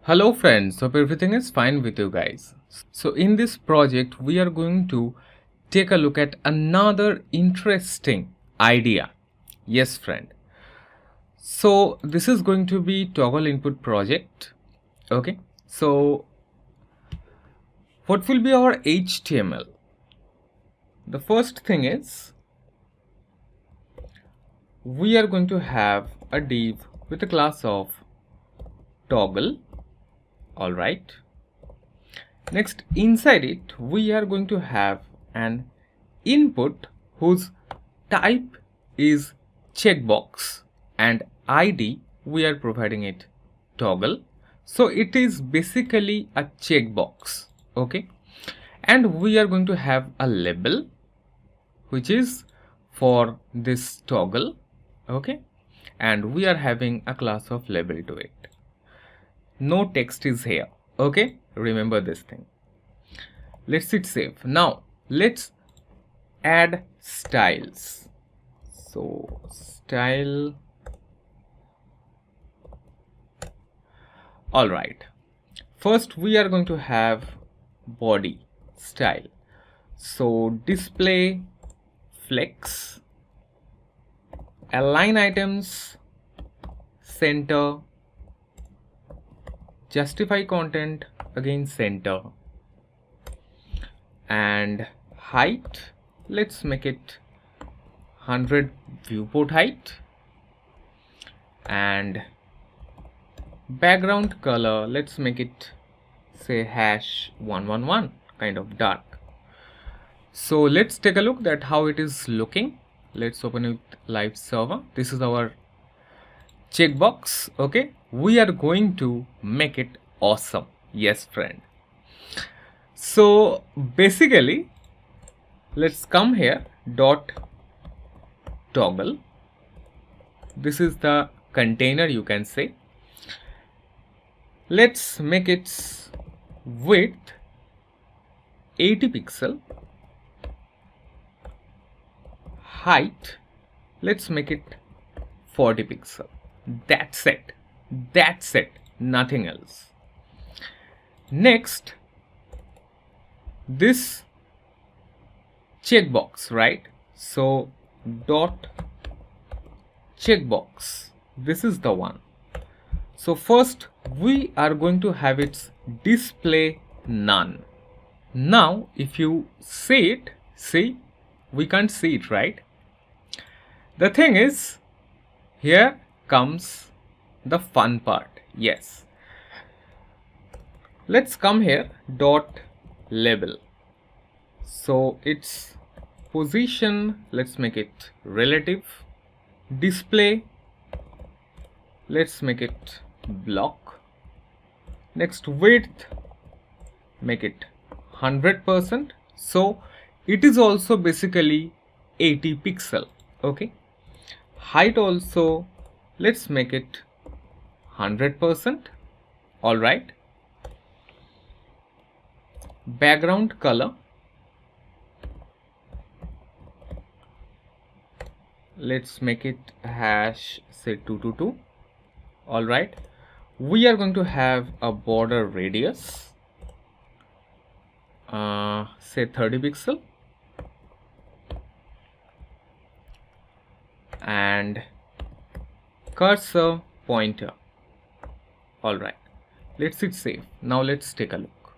Hello friends, hope everything is fine with you guys. So in this project we are going to take a look at another interesting idea. Yes friend. So this is going to be toggle input project. Okay. So what will be our HTML? The first thing is we are going to have a div with a class of toggle. All right. Next, inside it, we are going to have an input whose type is checkbox and ID we are providing it toggle. So it is basically a checkbox. Okay. And we are going to have a label which is for this toggle. Okay. And we are having a class of label to it. No text is here. Okay, remember this thing. Let's hit save. Now let's add styles. So style. All right, first we are going to have body style. So display flex, align items, center, justify content, again center, and height, let's make it 100 viewport height, and background color, let's make it say #111, kind of dark. So let's take a look at how it is looking. Let's open it live server. This is our checkbox. Okay, we are going to make it awesome. Yes friend. So basically let's come here, dot toggle. This is the container, you can say. Let's make its width 80 pixel, height let's make it 40 pixel. That's it, nothing else. Next, this checkbox, right? So dot checkbox, this is the one. So first we are going to have its display none. Now if you see it, see, we can't see it, right? The thing is, here comes the fun part. Yes, let's come here, dot label. So its position, let's make it relative. Display, let's make it block. Next, width, make it 100%. So it is also basically 80 pixel. Okay, height also let's make it 100%. all right, background color, let's make it say 222. all right, we are going to have a border radius say 30 pixel, and cursor pointer. all right, let's hit save. Now let's take a look.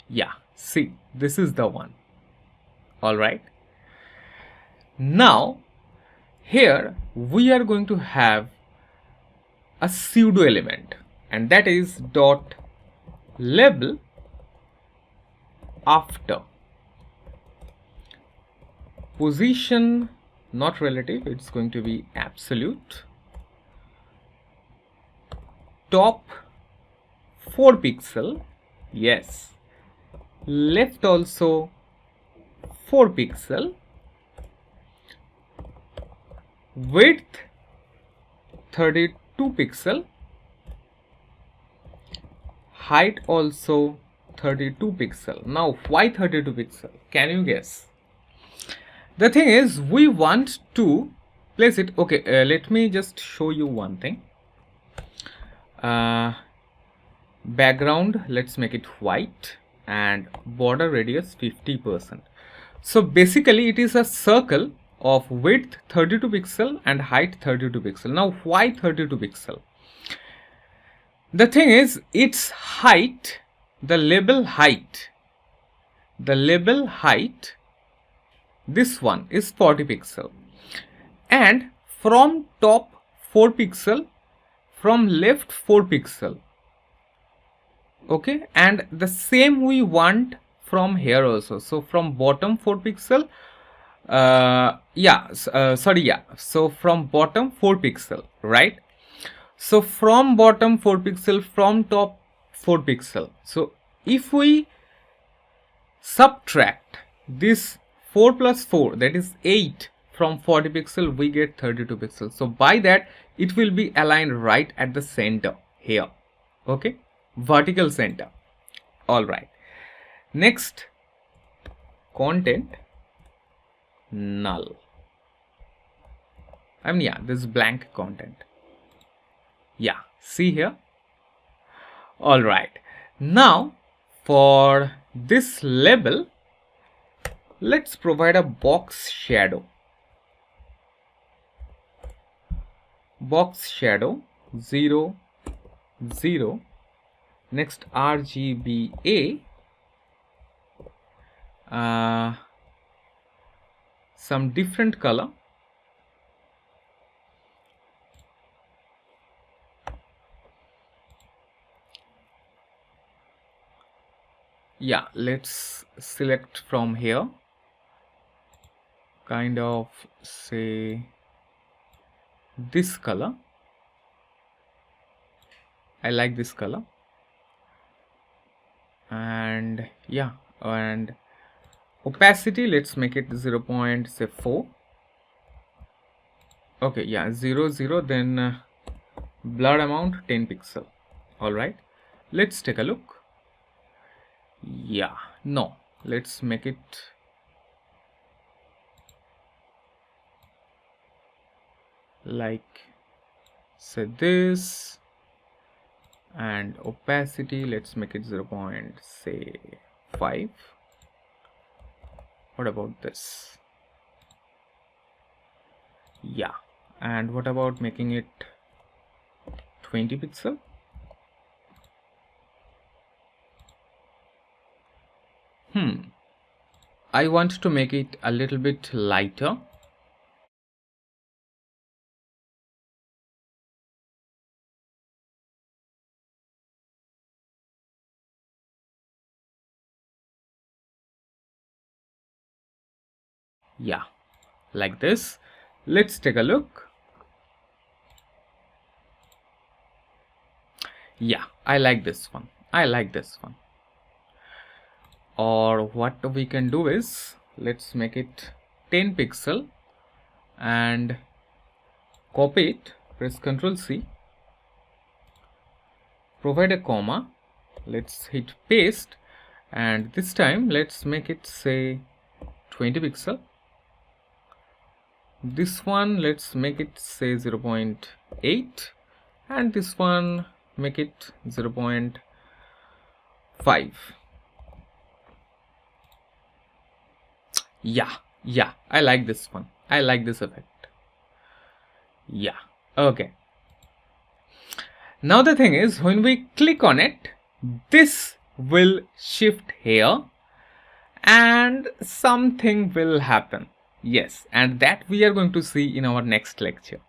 Yeah, see, this is the one. all right, now here we are going to have a pseudo element, and that is dot label after position, not relative, it's going to be absolute, top 4 pixel, yes, left also 4 pixel, width 32 pixel, height also 32 pixel. Now why 32 pixel? Can you guess? The thing is, we want to place it. Okay, let me just show you one thing. background, let's make it white, and border radius 50%. So basically it is a circle of width 32 pixel and height 32 pixel. Now why 32 pixel? The thing is, its height, the label height, this one is 40 pixel, and from top 4 pixel, from left 4 pixel. Okay, and the same we want from here also. So from bottom 4 pixel, so from bottom 4 pixel, right? So from bottom 4 pixel, from top 4 pixel. So if we subtract this 4 plus 4, that is 8 from 40 pixel, we get 32 pixels. So by that, it will be aligned right at the center here. Okay, vertical center. All right. Next, content null. I mean, yeah, this is blank content. Yeah, see here. All right. Now for this label, let's provide a box shadow. Box shadow 0 0. Next RGBA, some different color. Yeah, let's select from here, kind of say this color. I like this color. And yeah, and opacity, let's make it 0.4. Okay, yeah, 0 0. Then blur amount 10 pixel. All right, let's take a look. Yeah, no, let's make it like, say this, and opacity, let's make it 0.5. What about this? Yeah, and what about making it 20 pixel? I want to make it a little bit lighter. Yeah, like this. Let's take a look. Yeah, I like this one. I like this one. Or what we can do is, let's make it 10 pixel and copy it, press Ctrl C, provide a comma, let's hit paste, and this time let's make it say 20 pixel. This one let's make it say 0.8, and this one make it 0.5. Yeah, I like this one. I like this effect. Yeah, okay. Now the thing is, when we click on it, this will shift here and something will happen. Yes, and that we are going to see in our next lecture.